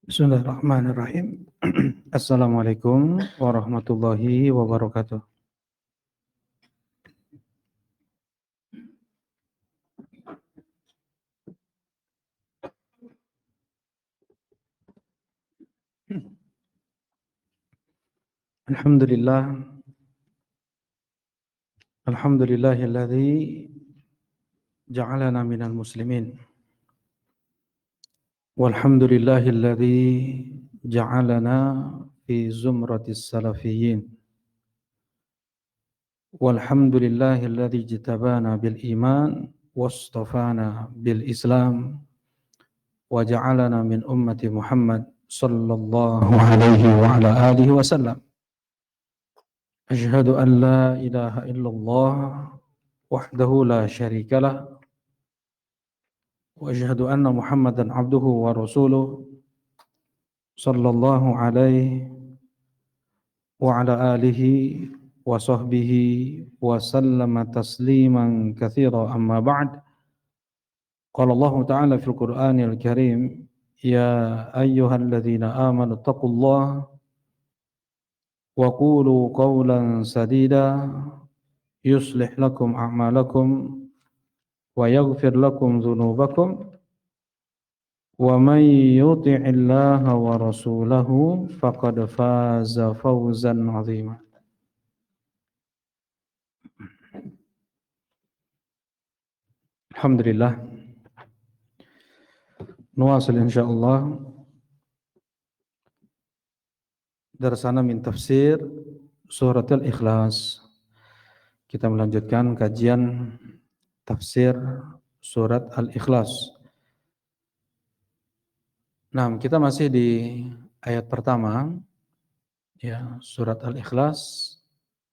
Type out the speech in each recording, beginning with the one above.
Bismillahirrahmanirrahim. Assalamualaikum warahmatullahi wabarakatuh. Alhamdulillah. Alhamdulillahilladzi ja'alana minal muslimin. Walhamdulillahilladzi ja'alana fi zumratis salafiyyin. Walhamdulillahilladzi jitabana bil iman wastafana bil islam wa ja'alana min ummati Muhammad sallallahu alaihi wa ala alihi wasallam. Asyhadu an la ilaha illallah wahdahu la syarika lah wa asyhadu anna Muhammadan abduhu wa rasuluh sallallahu alaihi wa ala alihi wa sahbihi wa sallama tasliman katsira amma ba'd. Qala Allah ta'ala fil Qur'anil Karim, ya ayyuhalladzina amanu taqullaha wa qulu qawlan sadida yuslih lakum a'malakum wa yaghfir lakum dhunubakum wa may yuti'illaha wa rasulahu faqad faza fawzan 'azima. Alhamdulillah, nuwasil insyaallah darsana min tafsir surat al-Ikhlas. Kita melanjutkan kajian tafsir surat Al-Ikhlas. Nah, kita masih di ayat pertama, ya, surat Al-Ikhlas,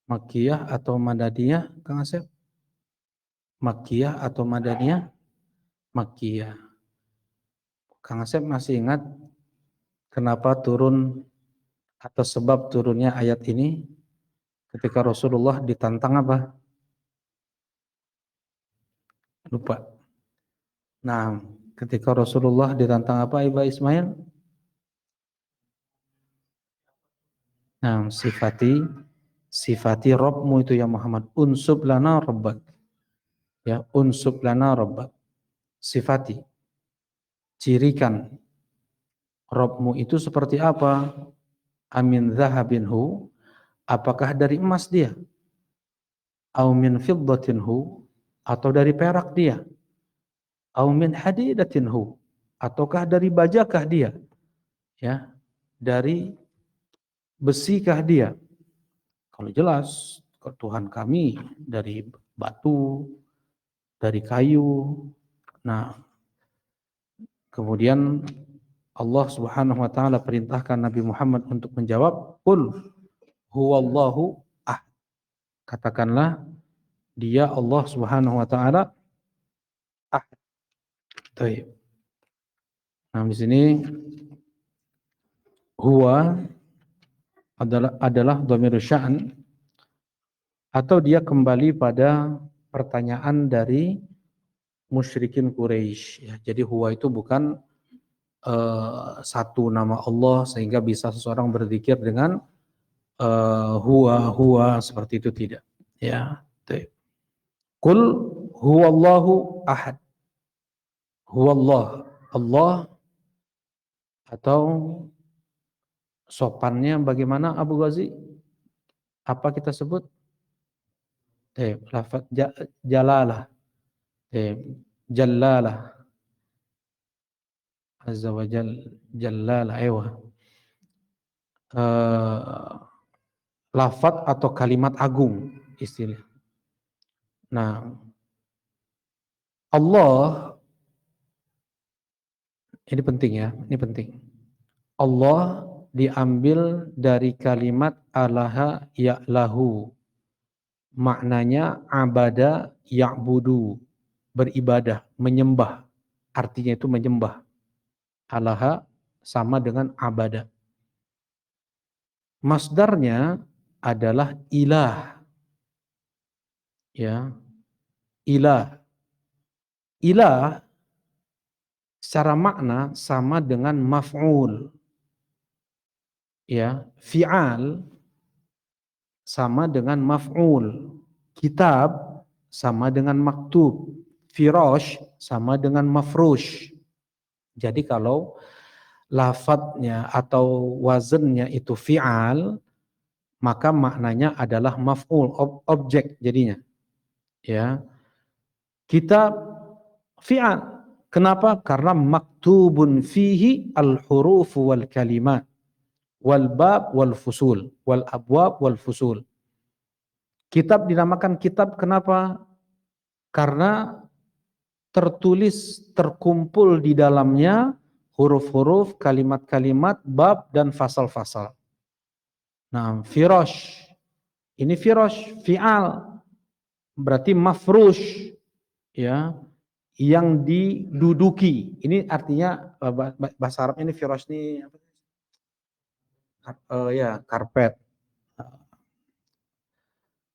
Makkiyah atau Madaniyah, Kang Asep? Makkiyah atau Madaniyah? Makkiyah. Kang Asep masih ingat kenapa turun atau sebab turunnya ayat ini ketika Rasulullah ditantang apa? Lupa. Nah, ketika Rasulullah ditantang apa, Iba Ismail? Nah, sifati Rabbmu itu ya Muhammad. Unsub lana rabbak. Ya, unsub lana rabbak. Sifati. Cirikan Rabbmu itu seperti apa? Amin zahabinhu. Apakah dari emas dia? Au min fiddatinhu. Atau dari perak dia? Au min hadidatinhu. Ataukah dari bajakah dia? Ya, dari besikah dia? Kalau jelas, Tuhan kami dari batu, dari kayu. Nah, kemudian Allah Subhanahu wa taala perintahkan Nabi Muhammad untuk menjawab, "Qul huwallahu ahad." Katakanlah, dia Allah Subhanahu wa taala ahad. Baik. Nah, di sini huwa adalah dhamir sya'an, atau dia kembali pada pertanyaan dari musyrikin Quraisy. Ya, jadi huwa itu bukan satu nama Allah sehingga bisa seseorang berzikir dengan huwa seperti itu, tidak. Ya, Qul huwallahu ahad. Huwallah, Allah, atau sopannya bagaimana Abu Ghazi? Apa kita sebut? Lafaz jalalah. Jallalah. Azza wa jallalah. Lafaz atau kalimat agung istilah. Nah, Allah, ini penting ya, ini penting. Allah diambil dari kalimat alaha ya'lahu. Maknanya abada ya'budu. beribadah, menyembah. Artinya itu menyembah. Alaha sama dengan abada. Masdarnya adalah ilah. Ya, ilah. Ilah secara makna sama dengan maf'ul. Ya, fi'al sama dengan maf'ul. Kitab sama dengan maktub. Firash sama dengan mafrush. Jadi kalau lafadznya atau wazennya itu fi'al, maka maknanya adalah maf'ul, objek jadinya. Ya. Kitab fi'al. Kenapa? Karena maktubun fihi al-huruf wal kalimat wal bab wal fusul wal abwab wal fusul. Kitab dinamakan kitab kenapa? Karena tertulis, terkumpul di dalamnya huruf-huruf, kalimat-kalimat, bab dan fasal-fasal. Nah, firash. Ini firash, fi'al. Berarti mafrush, ya, yang diduduki. Ini artinya bahasa Arab ini firash ini ya, karpet.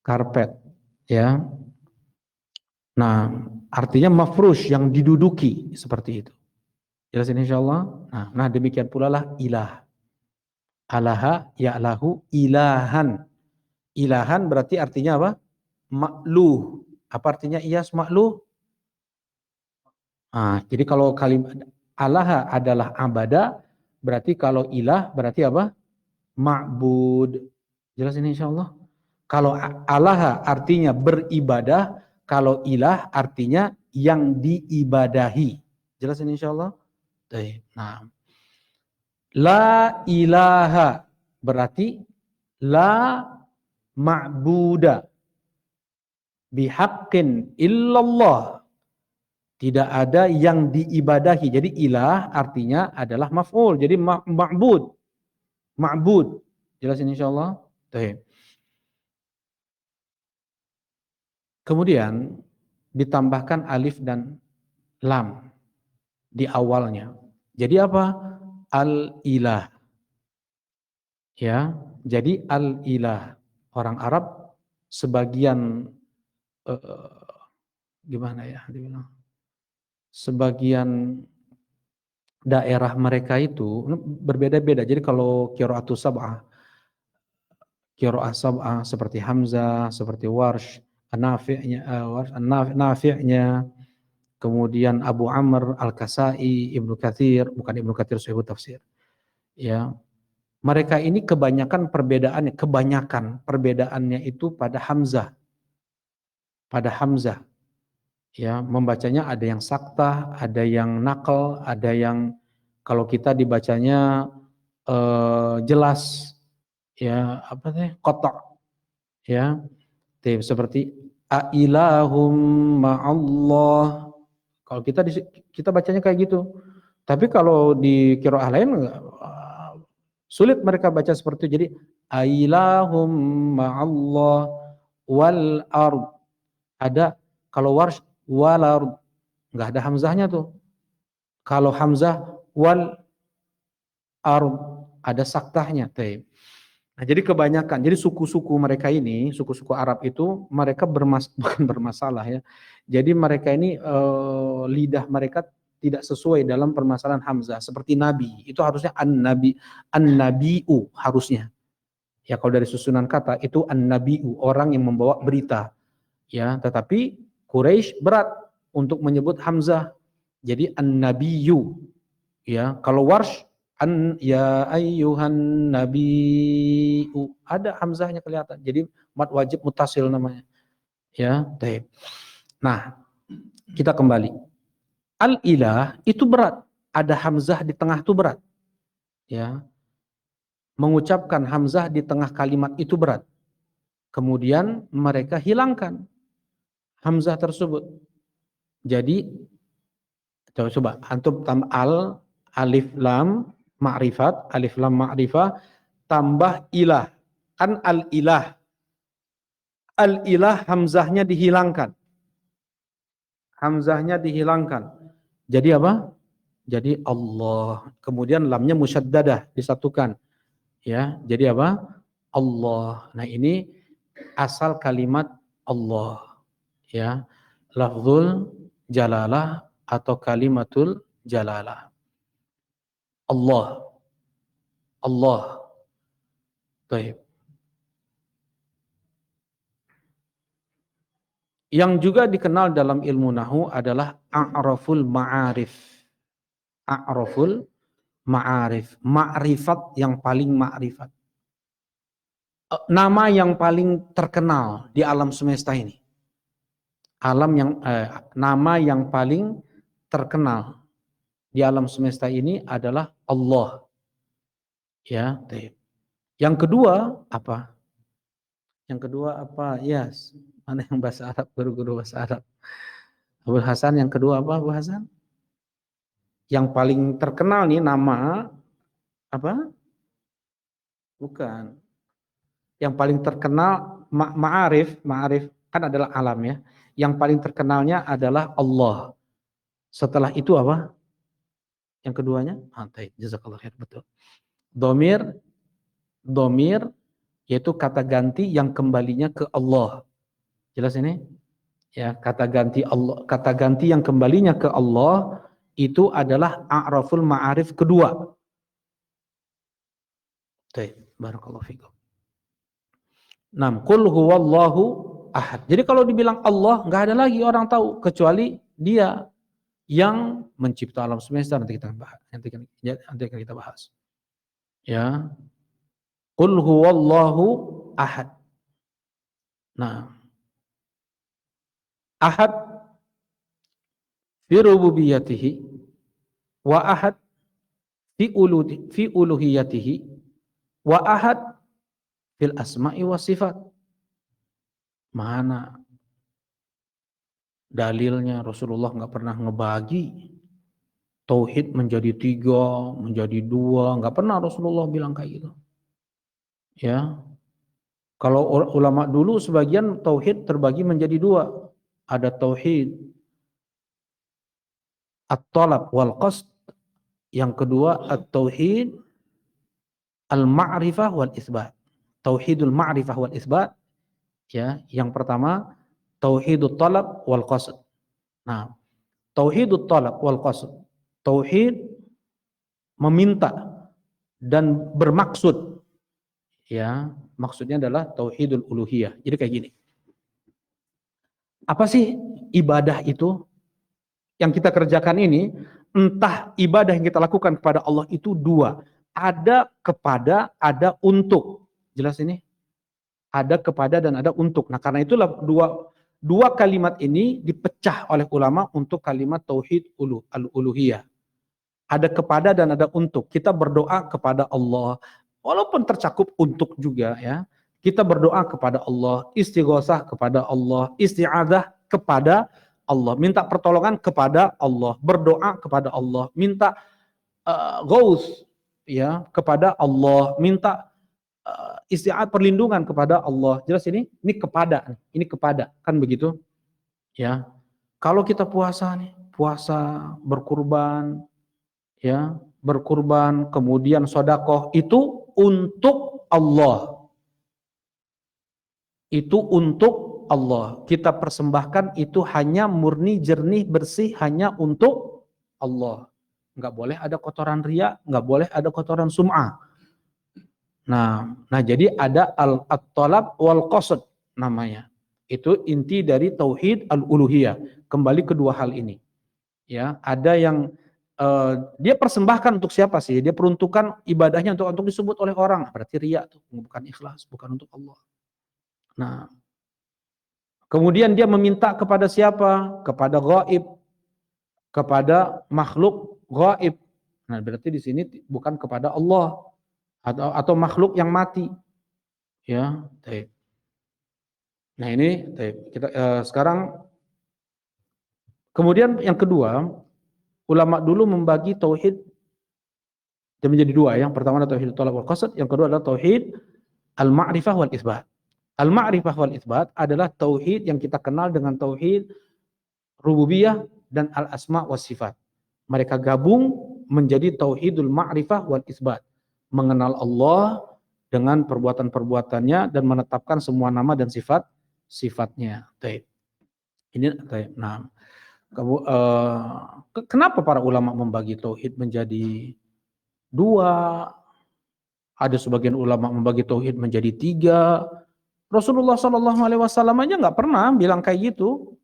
Karpet, ya. Nah, artinya mafrush yang diduduki seperti itu. Jelas ini insyaallah. Nah, demikian pula lah ilah. Alaha ya'lahu ilahan. Ilahan berarti artinya apa? Ma'luh. Apa artinya iyas ma'luh? Jadi kalau kalimat alaha adalah abada, berarti kalau ilah berarti apa? Ma'bud. Jelas ini insyaallah. Kalau alaha artinya beribadah, kalau ilah artinya yang diibadahi. Jelas ini insyaallah? Nah, la ilaha berarti la ma'buda bihaqqin illallah. Tidak ada yang diibadahi. Jadi ilah artinya adalah maf'ul. Jadi ma'bud. Ma'bud. Jelas ini insyaallah? Baik. Kemudian ditambahkan alif dan lam di awalnya. Jadi apa? Al-ilah. Ya, jadi al-ilah. Orang Arab sebagian gimana ya dibilang? Sebagian daerah mereka itu berbeda-beda. Jadi kalau qira'atus sab'ah, qira'ah sab'ah seperti Hamzah, seperti Warsh, Nafi'nya, kemudian Abu Amr, Al-Kasai, Ibnu Katsir, bukan Ibnu Katsir Sahihut Tafsir. Ya. Mereka ini kebanyakan perbedaannya itu pada Hamzah. Pada Hamzah. Ya, membacanya ada yang saktah, ada yang nakal, ada yang kalau kita dibacanya jelas, ya apa sih, kotak, ya, seperti ailahum ma'allah. Kalau kita bacanya kayak gitu. Tapi kalau di qiraah lain sulit mereka baca seperti itu. Jadi ailahum ma'allah wal ard. Ada kalau Warsh wal ard enggak ada hamzahnya tuh. Kalau hamzah wal ard ada saktahnya. Nah, jadi kebanyakan, jadi suku-suku mereka ini, suku-suku Arab itu mereka bukan bermasalah ya. Jadi mereka ini lidah mereka tidak sesuai dalam permasalahan hamzah. Seperti nabi, itu harusnya an-nabiu harusnya. Ya kalau dari susunan kata itu an-nabiu, orang yang membawa berita. Ya, tetapi Quraisy berat untuk menyebut hamzah. Jadi an-nabiyu. Ya, kalau Warsh ya ayyuhan nabiu ada hamzahnya kelihatan. Jadi mad wajib mutasil namanya. Ya, baik. Nah, kita kembali. Al-ilah itu berat. Ada hamzah di tengah itu berat. Ya. Mengucapkan hamzah di tengah kalimat itu berat. Kemudian mereka hilangkan hamzah tersebut. Jadi coba antum al alif lam ma'rifat, alif lam ma'rifah tambah ilah. Kan al-ilah. Al-ilah hamzahnya dihilangkan. hamzahnya dihilangkan. Jadi apa? Jadi Allah. Kemudian lamnya musyaddadah, disatukan. Ya, jadi apa? Allah. Nah, ini asal kalimat Allah. Ya, lafzul jalalah atau kalimatul jalalah. Allah. Allah. Baik. Yang juga dikenal dalam ilmu nahu adalah a'raful ma'arif. A'raful ma'arif. Ma'rifat yang paling ma'rifat. Nama yang paling terkenal di alam semesta ini. Nama yang paling terkenal di alam semesta ini adalah Allah. Ya, yang kedua apa? Yang kedua apa? Yes. Mana yang bahasa Arab? Guru-guru bahasa Arab. Abu Hasan yang kedua apa, Abu Hasan? Yang paling terkenal nih nama apa? Bukan. Yang paling terkenal ma'arif kan adalah alam ya. Yang paling terkenalnya adalah Allah. Setelah itu apa? Yang keduanya? Jazakallah khair, betul. Domir yaitu kata ganti yang kembalinya ke Allah. Jelas ini? Ya, kata ganti yang kembalinya ke Allah itu adalah a'raful ma'arif kedua. Barakallahu fikum. Qul huwallahu ahad. Jadi kalau dibilang Allah, nggak ada lagi orang tahu kecuali Dia yang mencipta alam semesta. Nanti kita bahas. Nanti akan kita bahas. Ya. Qul huwallahu ahad. Nah, ahad fi rububiyatihi wa ahad fi uluhiyatihi wa ahad fil asma'i wa sifat. Mana dalilnya Rasulullah nggak pernah ngebagi tauhid menjadi 3, menjadi 2, nggak pernah Rasulullah bilang kayak gitu. Ya, kalau ulama dulu sebagian tauhid terbagi menjadi 2. Ada tauhid at-talab wal qasd, yang kedua at-tauhid al-ma'rifah wal isbat. Tauhidul ma'rifah wal isbat, ya, yang pertama tauhidut talab wal qasd. Nah, tauhidut talab wal qasd, tauhid meminta dan bermaksud, ya, maksudnya adalah tauhidul uluhiyah. Jadi kayak gini. Apa sih ibadah itu yang kita kerjakan ini? Entah ibadah yang kita lakukan kepada Allah itu 2. Ada kepada, ada untuk. Jelas ini? Ada kepada dan ada untuk. Nah, karena itulah dua kalimat ini dipecah oleh ulama untuk kalimat tauhid al-uluhiyah. Ada kepada dan ada untuk. Kita berdoa kepada Allah, walaupun tercakup untuk juga ya. Kita berdoa kepada Allah, istighosah kepada Allah, isti'adzah kepada Allah, minta pertolongan kepada Allah, berdoa kepada Allah, minta ghaus ya kepada Allah, minta isti'adzah perlindungan kepada Allah. Jelas ini kepada kan begitu ya. Kalau kita puasa nih, puasa berkurban ya, berkurban kemudian sedekah itu untuk Allah. Itu untuk Allah. Kita persembahkan itu hanya murni, jernih, bersih hanya untuk Allah. Enggak boleh ada kotoran riya, enggak boleh ada kotoran sum'ah. Nah, jadi ada al-talab wal qasd namanya. Itu inti dari tauhid al-uluhiyah. Kembali kedua hal ini. Ya, ada yang dia persembahkan untuk siapa sih? Dia peruntukan ibadahnya untuk disebut oleh orang. Berarti riya tuh, bukan ikhlas, bukan untuk Allah. Nah, kemudian dia meminta kepada siapa? Kepada ghaib, kepada makhluk ghaib. Nah, berarti di sini bukan kepada Allah atau makhluk yang mati. Ya, baik. Nah, ini kita sekarang kemudian yang kedua, ulama dulu membagi tauhid menjadi 2. Yang pertama adalah tauhid talab wal qasd, yang kedua adalah tauhid al-ma'rifah wal isbat. Al-ma'rifah wal isbat adalah tauhid yang kita kenal dengan tauhid rububiyah dan al-asma wa sifat. Mereka gabung menjadi tauhidul ma'rifah wal isbat. Mengenal Allah dengan perbuatan-perbuatannya dan menetapkan semua nama dan sifat-sifatnya. Ini nah, kenapa para ulama membagi tauhid menjadi dua? Ada sebagian ulama membagi tauhid menjadi tiga. Rasulullah Shallallahu Alaihi Wasallam aja nggak pernah bilang kayak gitu.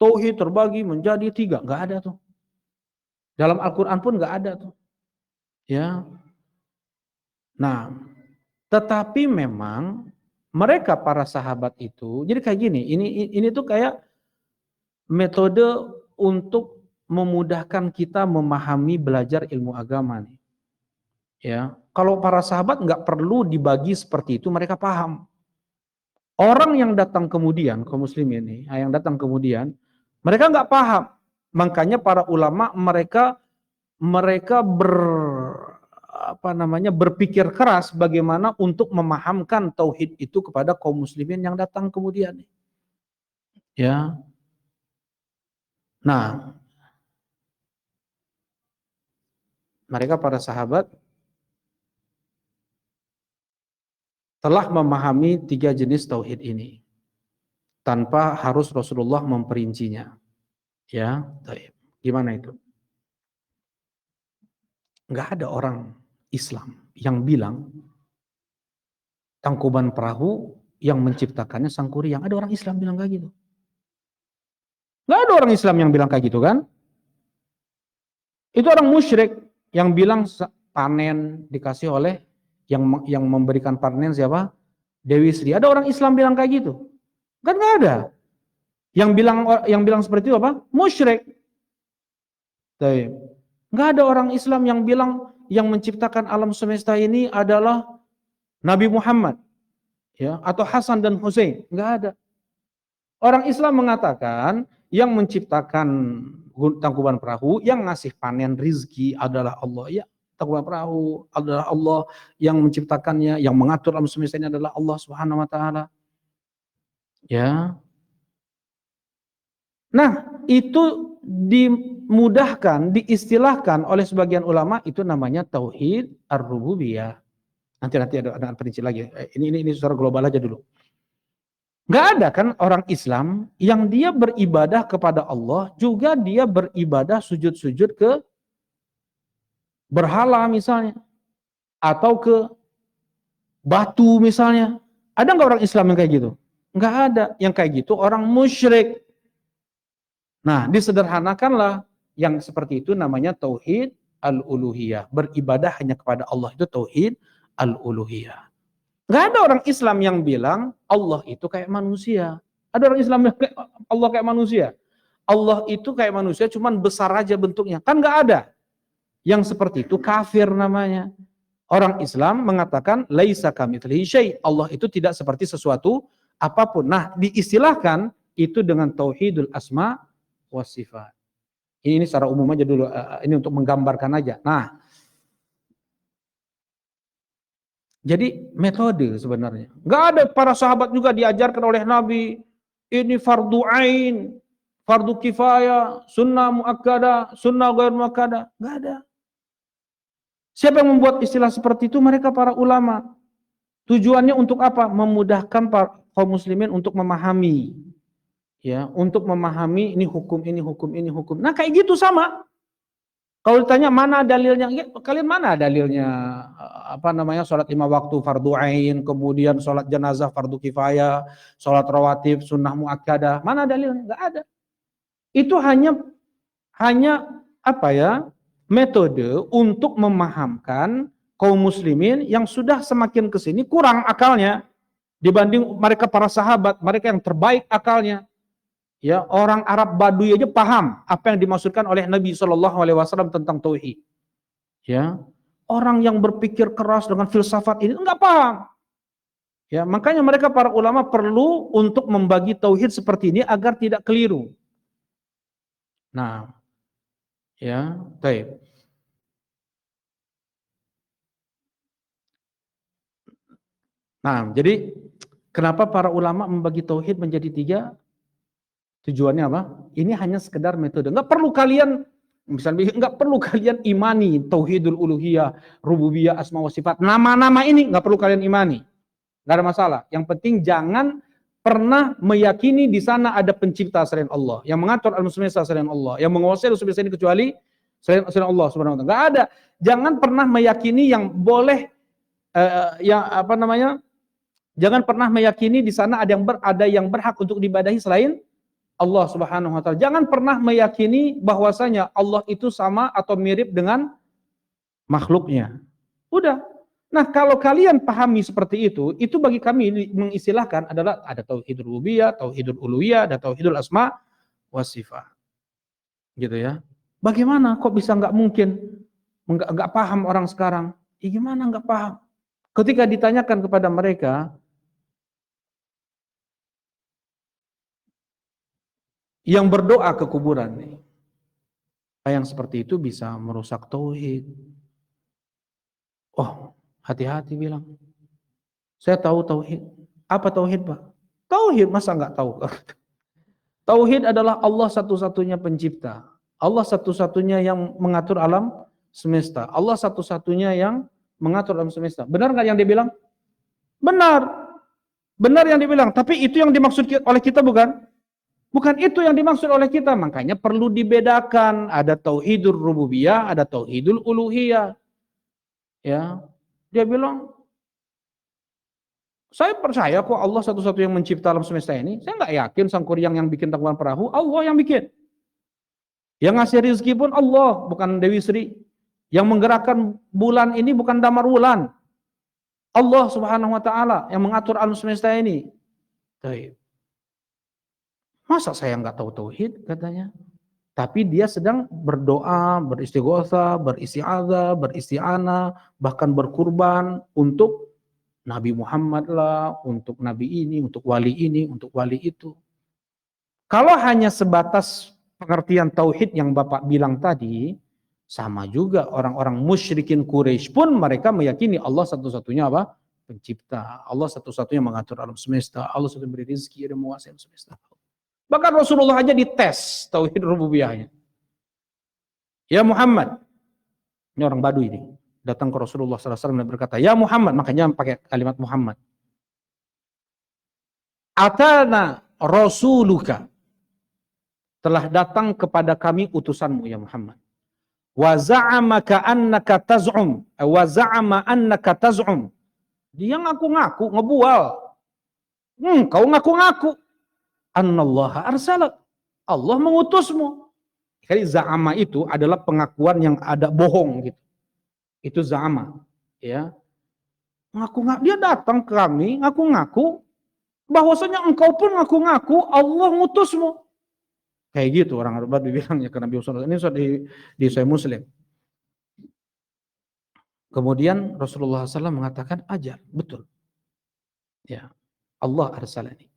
Tauhid terbagi menjadi tiga, nggak ada tuh. Dalam Al-Quran pun nggak ada tuh. Ya, nah, tetapi memang mereka para sahabat itu, jadi kayak gini. Ini tuh kayak metode untuk memudahkan kita memahami belajar ilmu agama nih. Ya, kalau para sahabat nggak perlu dibagi seperti itu, mereka paham. Orang yang datang kemudian, kaum muslimin ini, yang datang kemudian, mereka nggak paham. Makanya para ulama mereka berpikir keras bagaimana untuk memahamkan tauhid itu kepada kaum muslimin yang datang kemudian. Ya. Nah, mereka para sahabat telah memahami tiga jenis tauhid ini tanpa harus Rasulullah memperincinya. Ya, gimana itu? Nggak ada orang Islam yang bilang Tangkuban Perahu yang menciptakannya Sang Kuryang. Ada orang Islam bilang kayak gitu? Nggak ada orang Islam yang bilang kayak gitu kan? Itu orang musyrik yang bilang panen dikasih oleh yang memberikan panen siapa? Dewi Sri. Ada orang Islam bilang kayak gitu? Kan nggak ada. Yang bilang seperti itu apa? Musyrik. Nggak ada orang Islam yang bilang yang menciptakan alam semesta ini adalah Nabi Muhammad, ya, atau Hasan dan Hussein. Nggak ada. Orang Islam mengatakan yang menciptakan Tangkuban Perahu, yang ngasih panen rizki adalah Allah. Ya, Tangkuban Perahu adalah Allah, yang menciptakannya, yang mengatur alam semesta ini adalah Allah Subhanahu wa taala. Ya. Nah, itu dimudahkan, diistilahkan oleh sebagian ulama, itu namanya tauhid ar-rububiyah. Nanti ada perinci lagi. Ini secara global aja dulu. Nggak ada kan orang Islam yang dia beribadah kepada Allah, juga dia beribadah sujud-sujud ke berhala misalnya, atau ke batu misalnya. Ada nggak orang Islam yang kayak gitu? Nggak ada. Yang kayak gitu orang musyrik. Nah, disederhanakanlah yang seperti itu namanya tauhid al-uluhiyah. Beribadah hanya kepada Allah itu tauhid al-uluhiyah. Nggak ada orang Islam yang bilang Allah itu kayak manusia. Ada orang Islam yang Allah kayak manusia. Allah itu kayak manusia, cuman besar aja bentuknya. Kan nggak ada. Yang seperti itu kafir namanya. Orang Islam mengatakan laisa kamitslihi syai'. Allah itu tidak seperti sesuatu apapun. Nah, diistilahkan itu dengan tauhidul asma wa sifat. Ini secara umum aja dulu, ini untuk menggambarkan aja. Nah, jadi metode sebenarnya. Nggak ada para sahabat juga diajarkan oleh Nabi, ini fardu ain, fardu kifayah, sunnah muakkadah, sunnah ghair muakkadah. Nggak ada. Siapa yang membuat istilah seperti itu? Mereka para ulama. Tujuannya untuk apa? Memudahkan para kaum muslimin untuk memahami. Ya, untuk memahami ini hukum, ini hukum, ini hukum. Nah, kayak gitu sama. Kalau ditanya mana dalilnya, ya, kalian mana dalilnya sholat 5 waktu fardu ain, kemudian sholat jenazah fardu kifayah, sholat rawatib sunnah muakkadah, mana dalilnya? Enggak ada. Itu hanya metode untuk memahamkan kaum muslimin yang sudah semakin kesini kurang akalnya dibanding mereka para sahabat, mereka yang terbaik akalnya. Ya, orang Arab Baduy aja paham apa yang dimaksudkan oleh Nabi Shallallahu Alaihi Wasallam tentang tauhid. Ya, orang yang berpikir keras dengan filsafat ini enggak paham. Ya, makanya mereka para ulama perlu untuk membagi tauhid seperti ini agar tidak keliru. Nah, ya, baik. Nah, jadi kenapa para ulama membagi tauhid menjadi tiga? Tujuannya apa? Ini hanya sekedar metode. Nggak perlu kalian, misalnya nggak perlu kalian imani tauhidul uluhiyah, rububiyah, asma wa sifat. Nama-nama ini nggak perlu kalian imani. Nggak ada masalah. Yang penting jangan pernah meyakini di sana ada pencipta selain Allah, yang mengatur alam semesta selain Allah, yang menguasai alam semesta ini kecuali selain Allah Subhanahu wa taala. Nggak ada. Jangan pernah meyakini yang boleh yang apa namanya? Jangan pernah meyakini di sana ada yang berhak untuk diibadahi selain Allah Subhanahu wa taala. Jangan pernah meyakini bahwasanya Allah itu sama atau mirip dengan makhluknya. Udah. Nah, kalau kalian pahami seperti itu bagi kami mengistilahkan adalah ada tauhid rububiyah, tauhidul uluhiyah, ada tauhidul asma wa sifat. Gitu ya. Bagaimana kok bisa nggak mungkin nggak paham orang sekarang? Gimana nggak paham? Ketika ditanyakan kepada mereka, yang berdoa ke kuburan nih, yang seperti itu bisa merusak tauhid. Oh, hati-hati bilang. Saya tahu tauhid. Apa tauhid, Pak? Tauhid masa nggak tahu? Tauhid adalah Allah satu-satunya pencipta. Allah satu-satunya yang mengatur alam semesta. Allah satu-satunya yang mengatur alam semesta. Benar nggak yang dia bilang? Benar. Benar yang dibilang. Tapi itu yang dimaksud oleh kita bukan? Bukan itu yang dimaksud oleh kita. Makanya perlu dibedakan. Ada tauhidul rububiyah, ada tauhidul uluhiyah. Ya, dia bilang, saya percaya kok Allah satu-satu yang mencipta alam semesta ini. Saya nggak yakin sang kuryang yang bikin tangkuban perahu, Allah yang bikin. Yang ngasih rezeki pun Allah, bukan Dewi Sri. Yang menggerakkan bulan ini bukan Damar Wulan. Allah Subhanahu wa taala yang mengatur alam semesta ini. Masa saya nggak tahu tauhid katanya? Tapi dia sedang berdoa, beristighotsah, beristi'adzah, beristi'anah, bahkan berkurban untuk Nabi Muhammad lah, untuk Nabi ini, untuk wali itu. Kalau hanya sebatas pengertian tauhid yang Bapak bilang tadi, sama juga orang-orang musyrikin Quraisy pun mereka meyakini Allah satu-satunya apa? Pencipta. Allah satu-satunya mengatur alam semesta. Allah satu beri rezeki dan menguasai alam semesta. Bahkan Rasulullah aja dites tauhid rububiyahnya. Ya Muhammad, ini orang Baduy ini, datang ke Rasulullah SAW dan berkata, ya Muhammad, makanya pakai kalimat Muhammad. Atana rasuluka, telah datang kepada kami utusanmu ya Muhammad. Wa za'ama ka'annaka taz'um, wa za'ama annaka taz'um. Dia ngaku-ngaku, ngebual. Kau ngaku-ngaku. Annallaha arsalak. Allah mengutusmu. Jadi za'ama itu adalah pengakuan yang ada bohong gitu. Itu za'ama, ya. Ngaku-ngaku, dia datang ke kami ngaku-ngaku bahwasanya engkau pun ngaku-ngaku Allah ngutusmu. Kayak gitu orang Arab bilangnya ke Nabi Muhammad. Ini sudah di Sahih Muslim. Kemudian Rasulullah SAW mengatakan ajar, betul. Ya, Allah arsalani.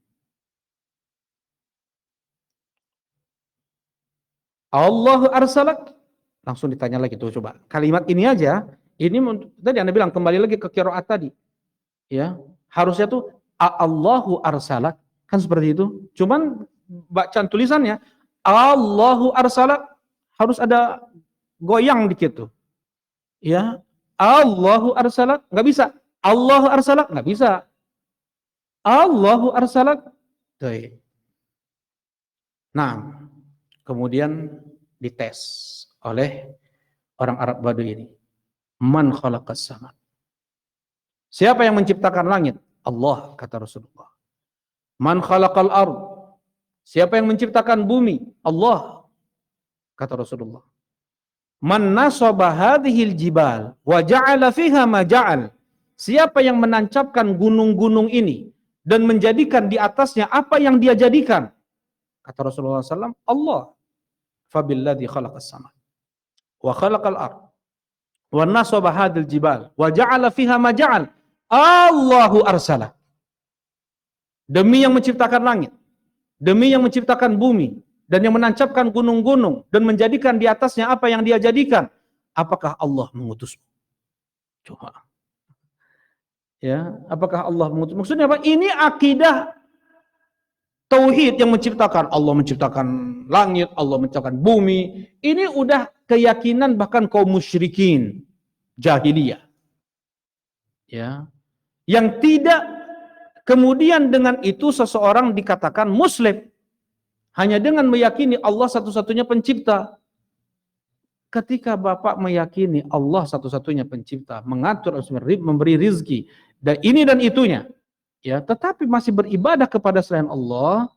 Allah arsalak. Langsung ditanya lagi tuh coba. Kalimat ini aja, ini tadi Anda bilang kembali lagi ke qiraat tadi. Ya, harusnya tuh Allahu arsalak, kan seperti itu. Cuman bacaan tulisannya Allahu arsalak harus ada goyang dikit tuh. Ya, Allahu arsalak nggak bisa. Allahu arsalak nggak bisa. Allahu arsalak. Tuh. Nah, kemudian dites oleh orang Arab Baduy ini. Man khalaqas sama. Siapa yang menciptakan langit? Allah, kata Rasulullah. Man khalaqal ard. Siapa yang menciptakan bumi? Allah, kata Rasulullah. Man nasaba hadhil jibal wa ja'ala fiha ma ja'al. Siapa yang menancapkan gunung-gunung ini dan menjadikan di atasnya apa yang dia jadikan? Kata Rasulullah SAW, Allah. Fabilladhi khalaqas sama wa khalaqal ard wa nasaba hadhil jibal wa ja'ala fiha ma ja'al. Allahu arsala. Demi yang menciptakan langit, demi yang menciptakan bumi, dan yang menancapkan gunung-gunung, dan menjadikan di atasnya apa yang dia jadikan. Apakah Allah mengutusmu? Coba. Ya, apakah Allah mengutus? Maksudnya apa? Ini akidah Tauhid yang menciptakan, Allah menciptakan langit, Allah menciptakan bumi, ini udah keyakinan bahkan kaum musyrikin jahiliyah. Ya. Yang tidak kemudian dengan itu seseorang dikatakan muslim hanya dengan meyakini Allah satu-satunya pencipta. Ketika Bapak meyakini Allah satu-satunya pencipta, mengatur, memberi rizki, dan ini dan itunya, ya, tetapi masih beribadah kepada selain Allah,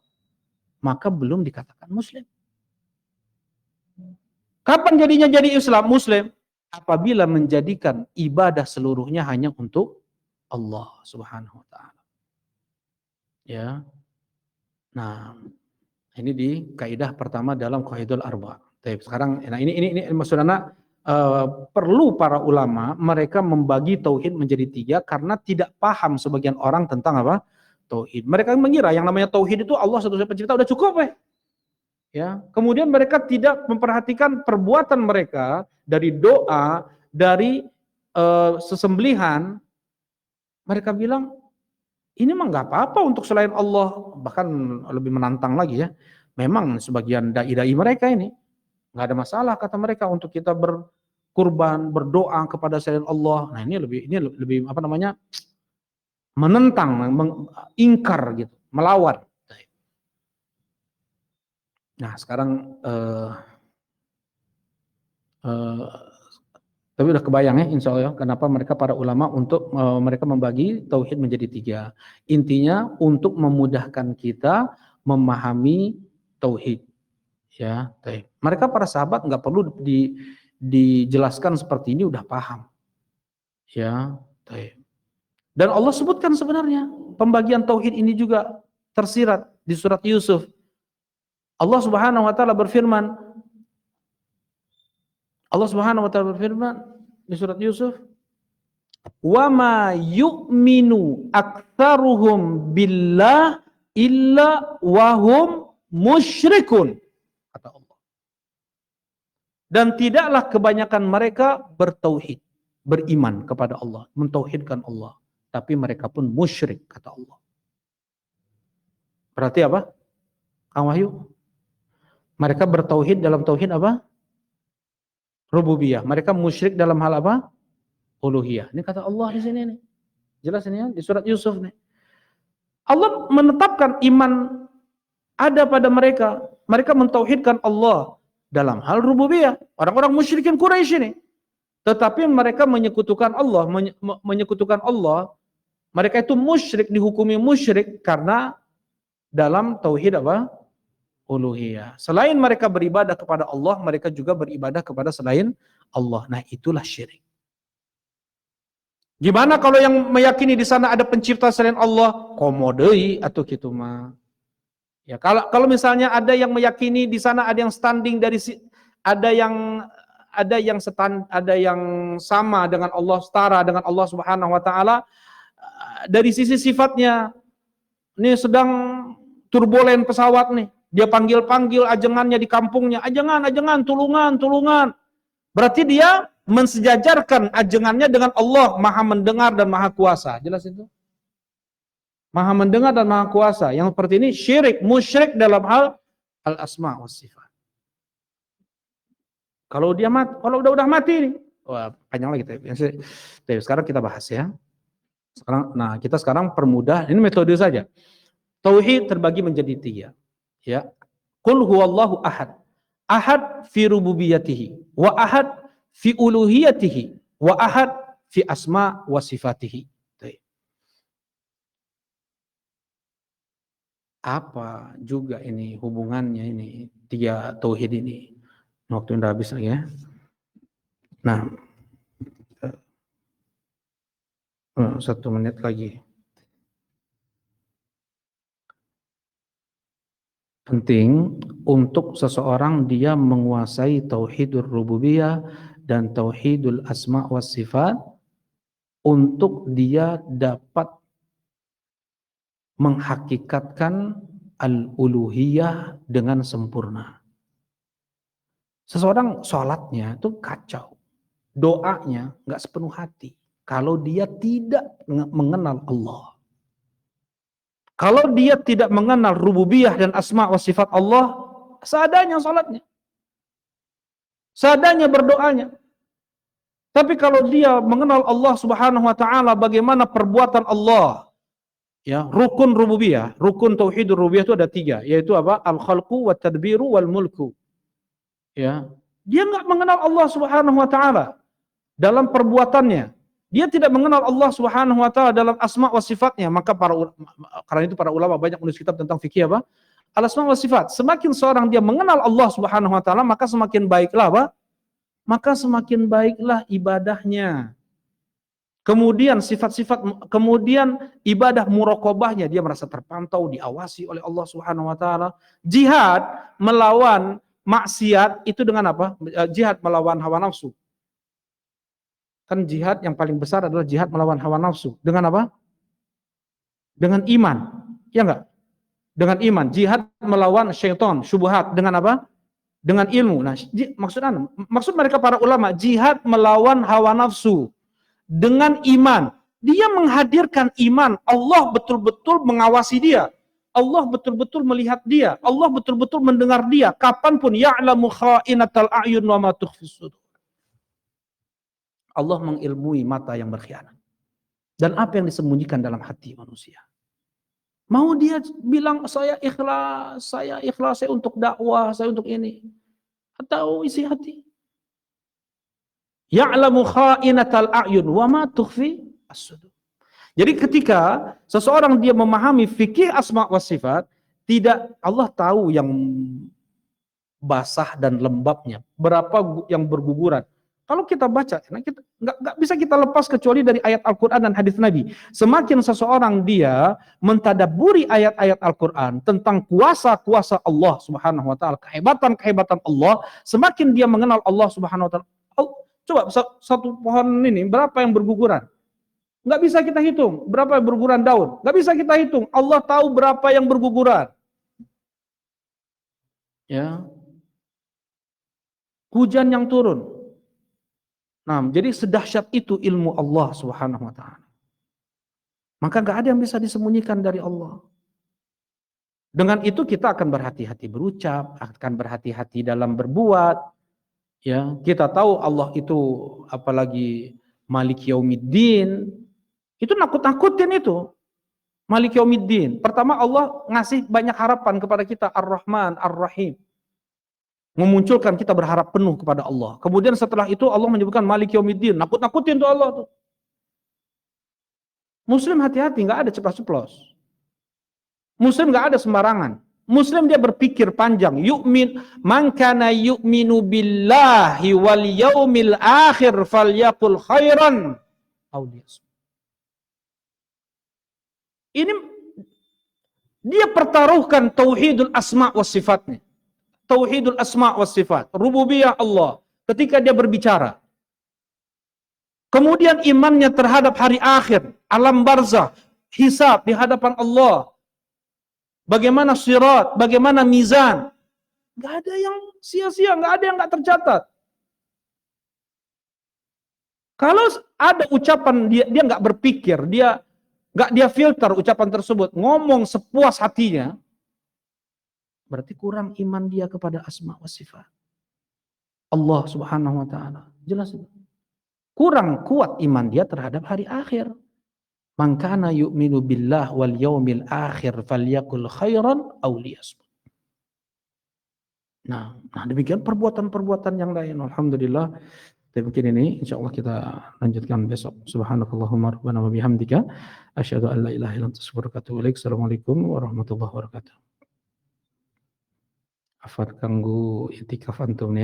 maka belum dikatakan muslim. Kapan jadinya jadi Islam muslim? Apabila menjadikan ibadah seluruhnya hanya untuk Allah Subhanahu wa taala. Ya. Nah, ini di kaidah pertama dalam Qaidul Arba. Sekarang nah ini maksud anak perlu para ulama mereka membagi tauhid menjadi tiga karena tidak paham sebagian orang tentang apa? Tauhid. Mereka mengira yang namanya tauhid itu Allah satu-satunya pencipta udah cukup ya. Kemudian mereka tidak memperhatikan perbuatan mereka dari doa, dari sesembelihan. Mereka bilang ini mah nggak apa-apa untuk selain Allah, bahkan lebih menantang lagi ya. Memang sebagian dai-dai mereka ini nggak ada masalah kata mereka untuk kita berkurban, berdoa kepada selain Allah. Nah ini lebih apa namanya menentang, ingkar gitu, melawan. Nah sekarang tapi udah kebayang ya insya Allah kenapa mereka para ulama untuk mereka membagi tauhid menjadi tiga. Intinya untuk memudahkan kita memahami tauhid. Ya, mereka para sahabat nggak perlu dijelaskan seperti ini udah paham. Ya, dan Allah sebutkan sebenarnya pembagian tauhid ini juga tersirat di surat Yusuf. Allah Subhanahu wa taala berfirman, di surat Yusuf, "Wa ma yu'minu aktsaruhum billah illa wa hum musyrikun." Kata Allah. Dan tidaklah kebanyakan mereka bertauhid, beriman kepada Allah, mentauhidkan Allah, tapi mereka pun musyrik kata Allah. Berarti apa? Kang Wahyu? Mereka bertauhid dalam tauhid apa? Rububiyah. Mereka musyrik dalam hal apa? Uluhiyah. Ini kata Allah di sini nih. Jelas ini ya di surat Yusuf nih. Allah menetapkan iman ada pada mereka. Mereka mentauhidkan Allah dalam hal rububiyah. Orang-orang musyrikin Quraisy ini. Tetapi mereka menyekutukan Allah, mereka itu musyrik, dihukumi musyrik karena dalam tauhid apa? Uluhiyah. Selain mereka beribadah kepada Allah, mereka juga beribadah kepada selain Allah. Nah, itulah syirik. Gimana kalau yang meyakini di sana ada pencipta selain Allah? Komodei atau gitu mah. Ya, kalau misalnya ada yang meyakini di sana ada yang standing dari ada yang sama dengan Allah, setara dengan Allah Subhanahu wa taala dari sisi sifatnya. Ini sedang turbulen pesawat nih. Dia panggil-panggil ajengannya di kampungnya, ajengan, tulungan. Berarti dia mensejajarkan ajengannya dengan Allah, Maha mendengar dan Maha kuasa. Jelas itu? Maha mendengar dan Maha kuasa. Yang seperti ini syirik, musyrik dalam hal al-asma wa sifat. Kalau dia mati, kalau udah mati nih, wah panjang lagi. Tapi sekarang kita bahas ya. Kita sekarang permudah. Ini metode saja. Tauhid terbagi menjadi tiga. Ya, Qul huwallahu ahad. Ahad fi rububiyatihi, wa ahad fi uluhiyatihi, wa ahad fi asma wa sifatihi. Apa juga ini hubungannya ini tiga tauhid ini? Waktu udah habis lagi ya. Nah, 1 menit lagi. Penting untuk seseorang dia menguasai tauhidul rububiyah dan tauhidul asma wa sifat untuk dia dapat menghakikatkan al-uluhiyah dengan sempurna. Seseorang sholatnya itu kacau, doanya nggak sepenuh hati kalau dia tidak mengenal Allah. Kalau dia tidak mengenal rububiyah dan asma wa sifat Allah, seadanya salatnya, seadanya berdoanya. Tapi kalau dia mengenal Allah Subhanahu wa taala, bagaimana perbuatan Allah, ya, rukun rububiyah, rukun tauhid rububiyah itu ada 3, yaitu apa? Al-khalqu wat tadbiru wal mulku. Ya. Dia enggak mengenal Allah Subhanahu wa taala dalam perbuatannya. Dia tidak mengenal Allah Subhanahu wa taala dalam asma wa sifatnya. Maka karena itu para ulama banyak menulis kitab tentang fikih apa? Al-asma wa sifat. Semakin seorang dia mengenal Allah Subhanahu wa taala, maka semakin baiklah apa? Maka semakin baiklah ibadahnya. Kemudian sifat-sifat, kemudian ibadah muraqabahnya, dia merasa terpantau, diawasi oleh Allah Subhanahu wa taala. Jihad melawan maksiat itu dengan apa? Jihad melawan hawa nafsu. Kan jihad yang paling besar adalah jihad melawan hawa nafsu. Dengan apa? Dengan iman. Ya enggak? Dengan iman. Jihad melawan syaitan, syubhat. Dengan apa? Dengan ilmu. Nah, maksud mereka para ulama, jihad melawan hawa nafsu dengan iman. Dia menghadirkan iman. Allah betul-betul mengawasi dia. Allah betul-betul melihat dia. Allah betul-betul mendengar dia. Kapanpun ya'lamu kha'inatal a'yun wa ma tukhfis sudur. Allah mengilmui mata yang berkhianat. Dan apa yang disembunyikan dalam hati manusia. Mau dia bilang saya ikhlas, saya untuk dakwah, saya untuk ini. Atau isi hati. Ya'lamu kha'inatal a'yun wa ma tukhfi as-sudur. Jadi ketika seseorang dia memahami fikih asma wa sifat, tidak, Allah tahu yang basah dan lembabnya, berapa yang berguguran. Kalau kita baca, nggak bisa kita lepas kecuali dari ayat Al-Quran dan hadis Nabi. Semakin seseorang dia mentadaburi ayat-ayat Al-Quran tentang kuasa-kuasa Allah Subhanahu wa taala, kehebatan-kehebatan Allah, semakin dia mengenal Allah Subhanahu wa taala. Coba satu pohon ini berapa yang berguguran? Nggak bisa kita hitung berapa yang berguguran daun. Nggak bisa kita hitung. Allah tahu berapa yang berguguran. Ya. Hujan yang turun. Nah, jadi sedahsyat itu ilmu Allah Subhanahu wa taala. Maka nggak ada yang bisa disembunyikan dari Allah. Dengan itu kita akan berhati-hati berucap, akan berhati-hati dalam berbuat. Ya, kita tahu Allah itu apalagi Malik Yaumiddin. Itu nakut-nakutin itu. Malik Yaumiddin. Pertama Allah ngasih banyak harapan kepada kita, Ar-Rahman, Ar-Rahim. Memunculkan kita berharap penuh kepada Allah. Kemudian setelah itu Allah menyebutkan Malik Yaumiddin. Nakut-nakutin tuh Allah tuh. Muslim hati-hati, nggak ada ceplas-ceplos. Muslim nggak ada sembarangan. Muslim dia berpikir panjang. Man kana yu'minu billahi wal yaumil akhir falyaqul khairan aw liyasmut. Ini dia pertaruhkan tauhidul asma wa sifatnya. Tauhidul asma wa sifat, rububiyah Allah ketika dia berbicara. Kemudian imannya terhadap hari akhir, alam barzah, hisab di hadapan Allah. Bagaimana sirat, bagaimana mizan. Enggak ada yang sia-sia, enggak ada yang enggak tercatat. Kalau ada ucapan dia enggak berpikir, dia filter ucapan tersebut, ngomong sepuas hatinya, berarti kurang iman dia kepada asma wa sifat Allah Subhanahu wa taala. Jelas itu. Kurang kuat iman dia terhadap hari akhir. Man kana yu'minu billah wal yaumil akhir falyaqul khairan aw liyasmut. Nah, demikian perbuatan-perbuatan yang lain. Alhamdulillah. Tapi mungkin ini insyaallah kita lanjutkan besok. Subhanakallahumma rabbana wa bihamdika asyhadu an la ilaha illa anta astaghfiruka wa atubu ilaik. Assalamualaikum warahmatullahi wabarakatuh. Afar kanggo itikaf antum